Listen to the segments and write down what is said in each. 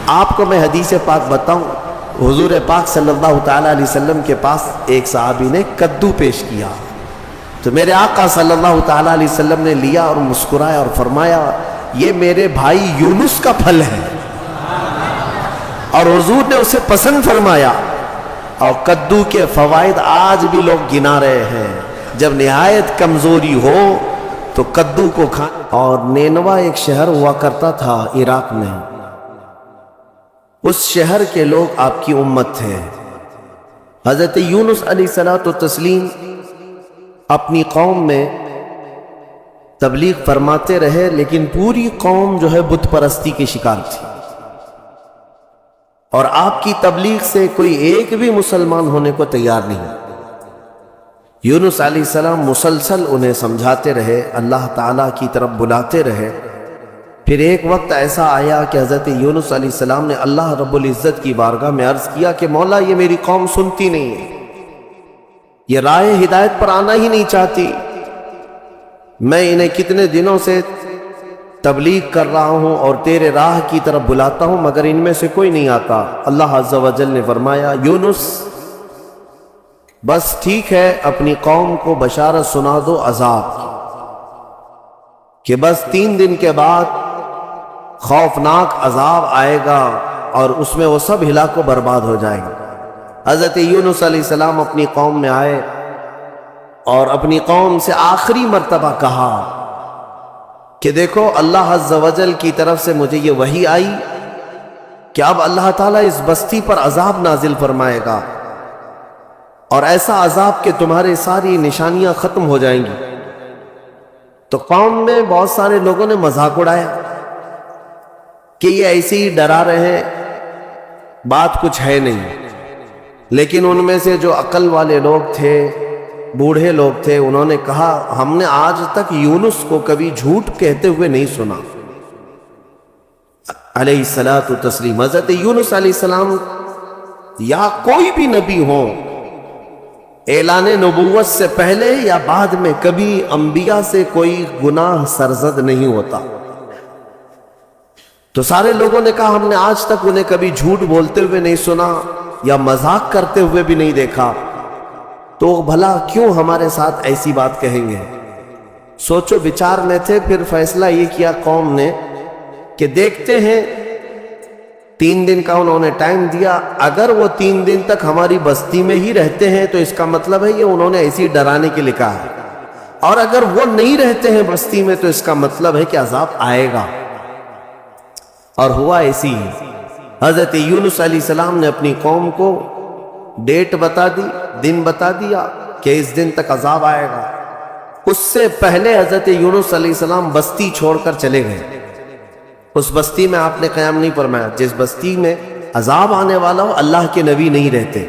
آپ کو میں حدیث پاک بتاؤں، حضور پاک صلی اللہ تعالیٰ علیہ وسلم کے پاس ایک صحابی نے کدو پیش کیا، تو میرے آقا صلی اللہ تعالیٰ علیہ وسلم نے لیا اور مسکرایا اور فرمایا یہ میرے بھائی یونس کا پھل ہے، اور حضور نے اسے پسند فرمایا۔ اور کدو کے فوائد آج بھی لوگ گنا رہے ہیں، جب نہایت کمزوری ہو تو کدو کو کھانا۔ اور نینوا ایک شہر ہوا کرتا تھا عراق میں، اس شہر کے لوگ آپ کی امت تھے۔ حضرت یونس علیہ الصلوۃ والتسلیم اپنی قوم میں تبلیغ فرماتے رہے، لیکن پوری قوم جو ہے بت پرستی کی شکار تھی، اور آپ کی تبلیغ سے کوئی ایک بھی مسلمان ہونے کو تیار نہیں۔ یونس علیہ السلام مسلسل انہیں سمجھاتے رہے، اللہ تعالیٰ کی طرف بلاتے رہے۔ پھر ایک وقت ایسا آیا کہ حضرت یونس علیہ السلام نے اللہ رب العزت کی بارگاہ میں عرض کیا کہ مولا یہ میری قوم سنتی نہیں ہے، یہ راہ ہدایت پر آنا ہی نہیں چاہتی، میں انہیں کتنے دنوں سے تبلیغ کر رہا ہوں اور تیرے راہ کی طرف بلاتا ہوں مگر ان میں سے کوئی نہیں آتا۔ اللہ عز و جل نے فرمایا یونس بس ٹھیک ہے، اپنی قوم کو بشارت سنا دو عذاب کی، کہ بس 3 دن کے بعد خوفناک عذاب آئے گا اور اس میں وہ سب ہلاک و برباد ہو جائیں گے۔ حضرت یونس علیہ السلام اپنی قوم میں آئے اور اپنی قوم سے آخری مرتبہ کہا کہ دیکھو اللہ عز و جل کی طرف سے مجھے یہ وحی آئی کہ اب اللہ تعالیٰ اس بستی پر عذاب نازل فرمائے گا، اور ایسا عذاب کہ تمہارے ساری نشانیاں ختم ہو جائیں گی۔ تو قوم میں بہت سارے لوگوں نے مذاق اڑایا کہ یہ ایسے ہی ڈرا رہے ہیں، بات کچھ ہے نہیں۔ لیکن ان میں سے جو عقل والے لوگ تھے، بوڑھے لوگ تھے، انہوں نے کہا ہم نے آج تک یونس کو کبھی جھوٹ کہتے ہوئے نہیں سنا علیہ الصلاۃ والتسلیم۔ حضرت یونس علیہ السلام یا کوئی بھی نبی ہو، اعلان نبوت سے پہلے یا بعد میں کبھی انبیاء سے کوئی گناہ سرزد نہیں ہوتا۔ تو سارے لوگوں نے کہا ہم نے آج تک انہیں کبھی جھوٹ بولتے ہوئے نہیں سنا یا مذاق کرتے ہوئے بھی نہیں دیکھا، تو بھلا کیوں ہمارے ساتھ ایسی بات کہیں گے؟ سوچو بچار میں تھے۔ پھر فیصلہ یہ کیا قوم نے کہ دیکھتے ہیں، 3 دن کا انہوں نے ٹائم دیا، اگر وہ 3 دن تک ہماری بستی میں ہی رہتے ہیں تو اس کا مطلب ہے یہ انہوں نے ایسی ڈرانے کے لیے کہا ہے، اور اگر وہ نہیں رہتے ہیں بستی میں تو اس کا مطلب ہے کہ عذاب آئے گا۔ اور ہوا ایسی ہی۔ حضرت یونس علیہ السلام نے اپنی قوم کو ڈیٹ بتا دی، دن بتا دیا کہ اس دن تک عذاب آئے گا۔ اس سے پہلے حضرت یونس علیہ السلام بستی چھوڑ کر چلے گئے۔ اس بستی میں آپ نے قیام نہیں فرمایا۔ جس بستی میں عذاب آنے والا ہو اللہ کے نبی نہیں رہتے۔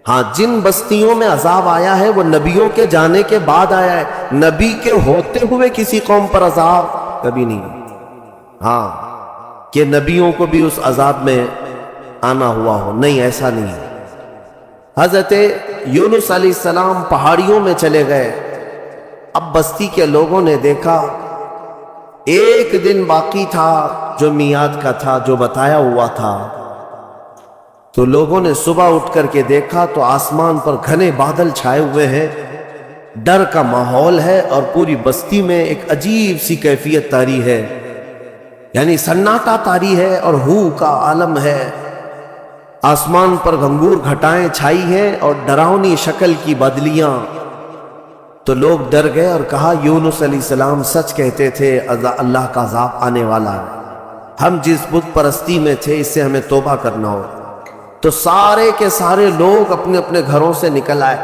ہاں، جن بستیوں میں عذاب آیا ہے وہ نبیوں کے جانے کے بعد آیا ہے، نبی کے ہوتے ہوئے کسی قوم پر عذاب کبھی نہیں۔ ہاں کہ نبیوں کو بھی اس عذاب میں آنا ہوا ہو، نہیں، ایسا نہیں ہے۔ حضرت یونس علیہ السلام پہاڑیوں میں چلے گئے۔ اب بستی کے لوگوں نے دیکھا 1 دن باقی تھا جو میعاد کا تھا، جو بتایا ہوا تھا۔ تو لوگوں نے صبح اٹھ کر کے دیکھا تو آسمان پر گھنے بادل چھائے ہوئے ہیں، ڈر کا ماحول ہے، اور پوری بستی میں ایک عجیب سی کیفیت طاری ہے، یعنی سناٹا طاری ہے اور ہو کا عالم ہے۔ آسمان پر گھنگور گھٹائیں چھائی ہیں اور ڈراؤنی شکل کی بدلیاں۔ تو لوگ ڈر گئے اور کہا یونس علیہ السلام سچ کہتے تھے، اللہ کا عذاب آنے والا ہے، ہم جس بت پرستی میں تھے اس سے ہمیں توبہ کرنا ہو۔ تو سارے کے سارے لوگ اپنے اپنے گھروں سے نکل آئے،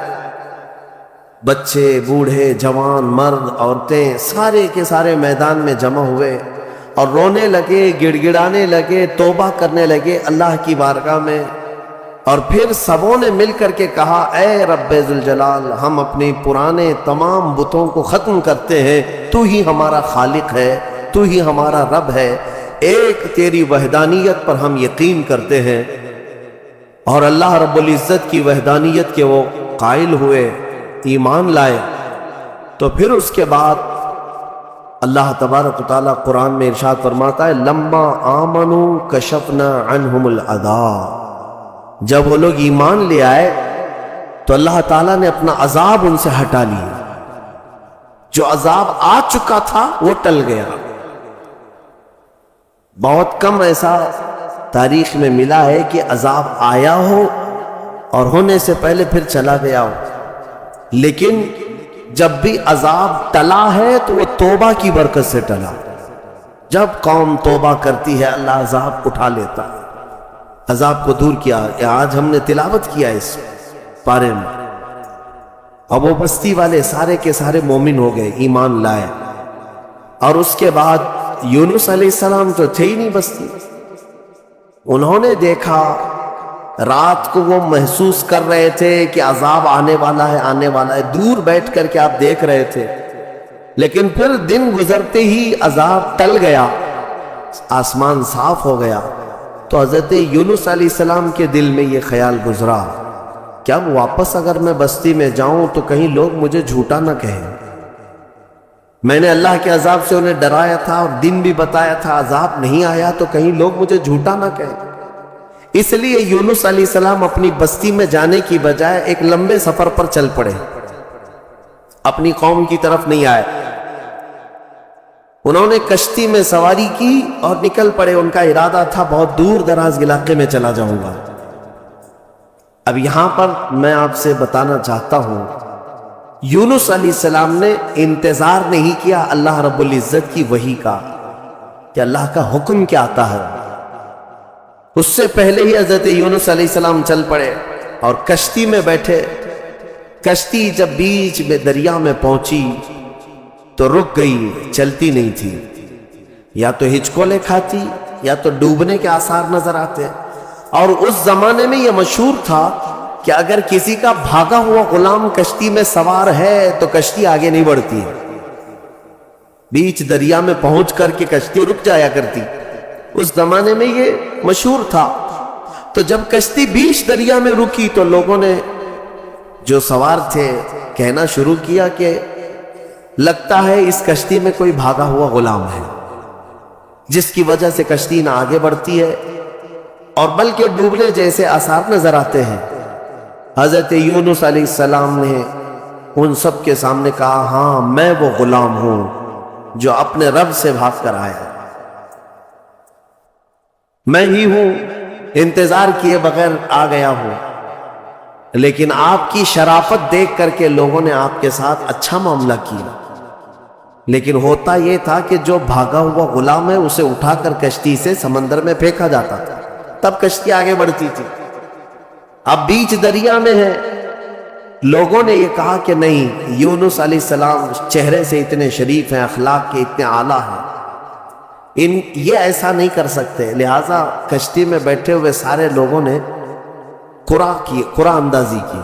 بچے، بوڑھے، جوان، مرد، عورتیں، سارے کے سارے میدان میں جمع ہوئے اور رونے لگے، گڑ گڑانے لگے، توبہ کرنے لگے اللہ کی بارگاہ میں۔ اور پھر سبوں نے مل کر کے کہا اے رب ذوالجلال، ہم اپنے پرانے تمام بتوں کو ختم کرتے ہیں، تو ہی ہمارا خالق ہے، تو ہی ہمارا رب ہے، ایک تیری وحدانیت پر ہم یقین کرتے ہیں۔ اور اللہ رب العزت کی وحدانیت کے وہ قائل ہوئے، ایمان لائے۔ تو پھر اس کے بعد اللہ تبارک و تعالیٰ قرآن میں ارشاد فرماتا ہے لما آمنوا کشفنا عنہم العذاب، جب وہ لوگ ایمان لے آئے تو اللہ تعالیٰ نے اپنا عذاب ان سے ہٹا لیا، جو عذاب آ چکا تھا وہ ٹل گیا۔ بہت کم ایسا تاریخ میں ملا ہے کہ عذاب آیا ہو اور ہونے سے پہلے پھر چلا گیا ہو، لیکن جب بھی عذاب ٹلا ہے تو وہ توبہ کی برکت سے ٹلا۔ جب قوم توبہ کرتی ہے اللہ عذاب اٹھا لیتا، عذاب کو دور کیا۔ آج ہم نے تلاوت کیا اس پارے میں، اب وہ بستی والے سارے کے سارے مومن ہو گئے، ایمان لائے، اور اس کے بعد یونس علیہ السلام تو تھے ہی نہیں بستی۔ انہوں نے دیکھا، رات کو وہ محسوس کر رہے تھے کہ عذاب آنے والا ہے، آنے والا ہے، دور بیٹھ کر کے آپ دیکھ رہے تھے، لیکن پھر دن گزرتے ہی عذاب ٹل گیا، آسمان صاف ہو گیا۔ تو حضرت یونس علیہ السلام کے دل میں یہ خیال گزرا کہ اب واپس اگر میں بستی میں جاؤں تو کہیں لوگ مجھے جھوٹا نہ کہیں، میں نے اللہ کے عذاب سے انہیں ڈرایا تھا اور دن بھی بتایا تھا، عذاب نہیں آیا تو کہیں لوگ مجھے جھوٹا نہ کہیں۔ اس لیے یونس علیہ السلام اپنی بستی میں جانے کی بجائے ایک لمبے سفر پر چل پڑے، اپنی قوم کی طرف نہیں آئے۔ انہوں نے کشتی میں سواری کی اور نکل پڑے، ان کا ارادہ تھا بہت دور دراز علاقے میں چلا جاؤں گا۔ اب یہاں پر میں آپ سے بتانا چاہتا ہوں، یونس علیہ السلام نے انتظار نہیں کیا اللہ رب العزت کی وحی کا کہ اللہ کا حکم کیا آتا ہے، اس سے پہلے ہی حضرت یونس علیہ السلام چل پڑے اور کشتی میں بیٹھے۔ کشتی جب بیچ میں دریا میں پہنچی تو رک گئی، چلتی نہیں تھی، یا تو ہچکولے کھاتی یا تو ڈوبنے کے آثار نظر آتے۔ اور اس زمانے میں یہ مشہور تھا کہ اگر کسی کا بھاگا ہوا غلام کشتی میں سوار ہے تو کشتی آگے نہیں بڑھتی، بیچ دریا میں پہنچ کر کے کشتی رک جایا کرتی، اس زمانے میں یہ مشہور تھا۔ تو جب کشتی بیچ دریا میں رکی تو لوگوں نے جو سوار تھے کہنا شروع کیا کہ لگتا ہے اس کشتی میں کوئی بھاگا ہوا غلام ہے، جس کی وجہ سے کشتی نہ آگے بڑھتی ہے اور بلکہ ڈوبنے جیسے آثار نظر آتے ہیں۔ حضرت یونس علیہ السلام نے ان سب کے سامنے کہا ہاں میں وہ غلام ہوں جو اپنے رب سے بھاگ کر آیا، میں ہی ہوں، انتظار کیے بغیر آ گیا ہوں، لیکن آپ کی شرافت دیکھ کر کے لوگوں نے آپ کے ساتھ اچھا معاملہ کیا، لیکن ہوتا یہ تھا کہ جو بھاگا ہوا غلام ہے اسے اٹھا کر کشتی سے سمندر میں پھینکا جاتا تھا، تب کشتی آگے بڑھتی تھی۔ اب بیچ دریا میں ہے، لوگوں نے یہ کہا کہ نہیں، یونس علیہ السلام چہرے سے اتنے شریف ہیں، اخلاق کے اتنے اعلیٰ ہیں، یہ ایسا نہیں کر سکتے، لہٰذا کشتی میں بیٹھے ہوئے سارے لوگوں نے قرعہ اندازی کی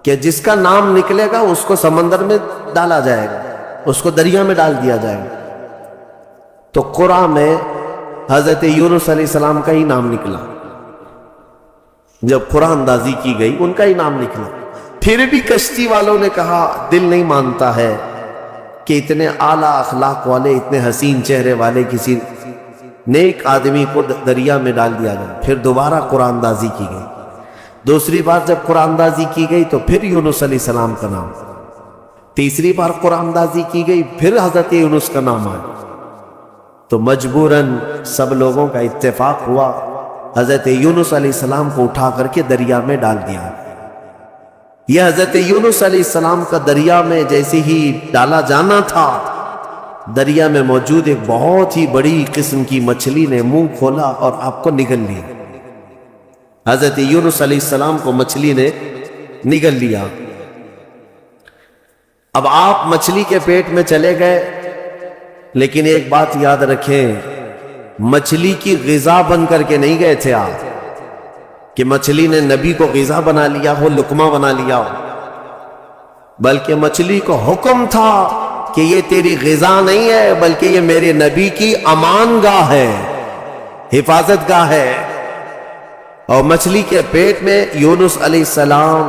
کہ جس کا نام نکلے گا اس کو سمندر میں ڈالا جائے گا، اس کو دریا میں ڈال دیا جائے گا۔ تو قرعہ میں حضرت یونس علیہ السلام کا ہی نام نکلا، جب قرعہ اندازی کی گئی ان کا ہی نام نکلا۔ پھر بھی کشتی والوں نے کہا دل نہیں مانتا ہے کہ اتنے اعلیٰ اخلاق والے، اتنے حسین چہرے والے کسی نیک آدمی کو دریا میں ڈال دیا جائے۔ پھر دوبارہ قرعہ اندازی کی گئی، دوسری بار جب قرعہ اندازی کی گئی تو پھر یونس علیہ السلام کا نام، تیسری بار قرعہ اندازی کی گئی پھر حضرت یونس کا نام آیا، تو مجبوراً سب لوگوں کا اتفاق ہوا، حضرت یونس علیہ السلام کو اٹھا کر کے دریا میں ڈال دیا۔ یہ حضرت یونس علیہ السلام کا دریا میں جیسے ہی ڈالا جانا تھا، دریا میں موجود ایک بہت ہی بڑی قسم کی مچھلی نے منہ کھولا اور آپ کو نگل لیا۔ حضرت یونس علیہ السلام کو مچھلی نے نگل لیا۔ اب آپ مچھلی کے پیٹ میں چلے گئے، لیکن ایک بات یاد رکھیں، مچھلی کی غذا بن کر کے نہیں گئے تھے آپ کہ مچھلی نے نبی کو غذا بنا لیا ہو، لقمہ بنا لیا ہو، بلکہ مچھلی کو حکم تھا کہ یہ تیری غذا نہیں ہے، بلکہ یہ میرے نبی کی امان گاہ ہے، حفاظت گاہ ہے۔ اور مچھلی کے پیٹ میں یونس علیہ السلام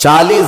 40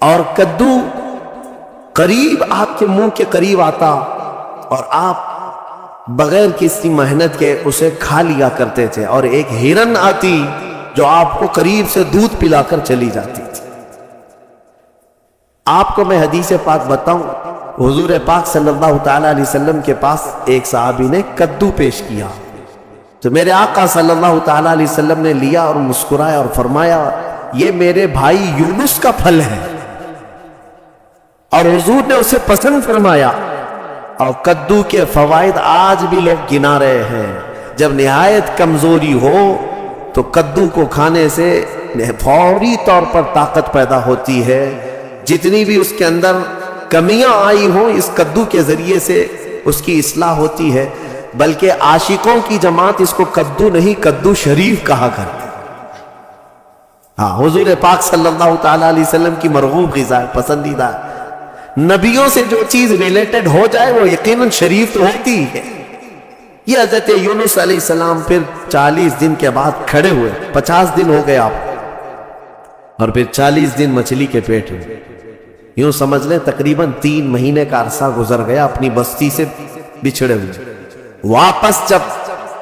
اور کدو قریب آپ کے منہ کے قریب آتا اور آپ بغیر کسی محنت کے اسے کھا لیا کرتے تھے، اور ایک ہرن آتی جو آپ کو قریب سے دودھ پلا کر چلی جاتی تھی۔ آپ کو میں حدیث پاک بتاؤں، حضور پاک صلی اللہ تعالی علیہ وسلم کے پاس ایک صحابی نے کدو پیش کیا، تو میرے آقا صلی اللہ تعالی علیہ وسلم نے لیا اور مسکرایا اور فرمایا یہ میرے بھائی یونس کا پھل ہے، اور حضور نے اسے پسند فرمایا۔ اور کدو کے فوائد آج بھی لوگ گنا رہے ہیں۔ جب نہایت کمزوری ہو تو کدو کو کھانے سے فوری طور پر طاقت پیدا ہوتی ہے، جتنی بھی اس کے اندر کمیاں آئی ہوں اس کدو کے ذریعے سے اس کی اصلاح ہوتی ہے۔ بلکہ عاشقوں کی جماعت اس کو کدو نہیں کدو شریف کہا کرتے۔ ہاں، حضور پاک صلی اللہ تعالی علیہ وسلم کی مرغوب غذا ہے، پسندیدہ ہے۔ نبیوں سے جو چیز ریلیٹڈ ہو جائے وہ یقیناً شریف تو ہوتی ہے۔ یہ حضرت یونس علیہ السلام پھر 40 دن کے بعد کھڑے ہوئے، 50 دن ہو گئے آپ، اور پھر 40 دن مچھلی کے پیٹ میں، یوں سمجھ لیں تقریباً 3 مہینے کا عرصہ گزر گیا اپنی بستی سے بچھڑے ہوئے۔ واپس جب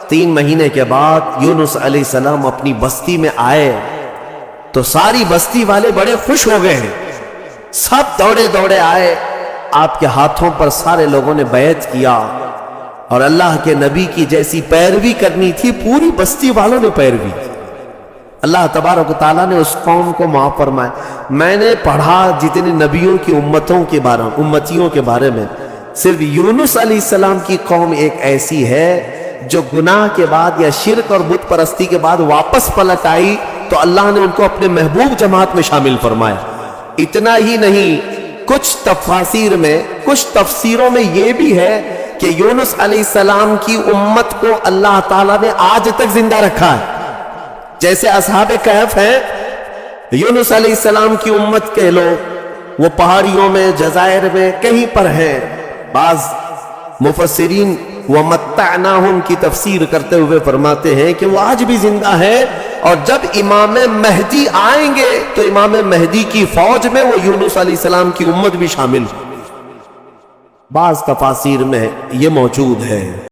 3 مہینے کے بعد یونس علیہ السلام اپنی بستی میں آئے تو ساری بستی والے بڑے خوش ہو گئے ہیں، سب دوڑے دوڑے آئے، آپ کے ہاتھوں پر سارے لوگوں نے بیعت کیا، اور اللہ کے نبی کی جیسی پیروی کرنی تھی پوری بستی والوں نے پیروی کی۔ اللہ تبارک و تعالیٰ نے اس قوم کو معاف فرمایا۔ میں نے پڑھا جتنے نبیوں کی امتیوں کے بارے میں، صرف یونس علیہ السلام کی قوم ایک ایسی ہے جو گناہ کے بعد یا شرک اور بت پرستی کے بعد واپس پلٹ آئی تو اللہ نے ان کو اپنے محبوب جماعت میں شامل فرمایا۔ اتنا ہی نہیں، کچھ تفسیروں میں یہ بھی ہے کہ یونس علیہ السلام کی امت کو اللہ تعالیٰ نے آج تک زندہ رکھا ہے۔ جیسے اصحاب کہف ہیں، یونس علیہ السلام کی امت کے لوگ وہ پہاڑیوں میں، جزائر میں کہیں پر ہیں۔ بعض مفسرین وَمَتَّعْنَاهُمْ کی تفسیر کرتے ہوئے فرماتے ہیں کہ وہ آج بھی زندہ ہے، اور جب امام مہدی آئیں گے تو امام مہدی کی فوج میں وہ یونس علیہ السلام کی امت بھی شامل ہے۔ بعض تفاسیر میں یہ موجود ہے۔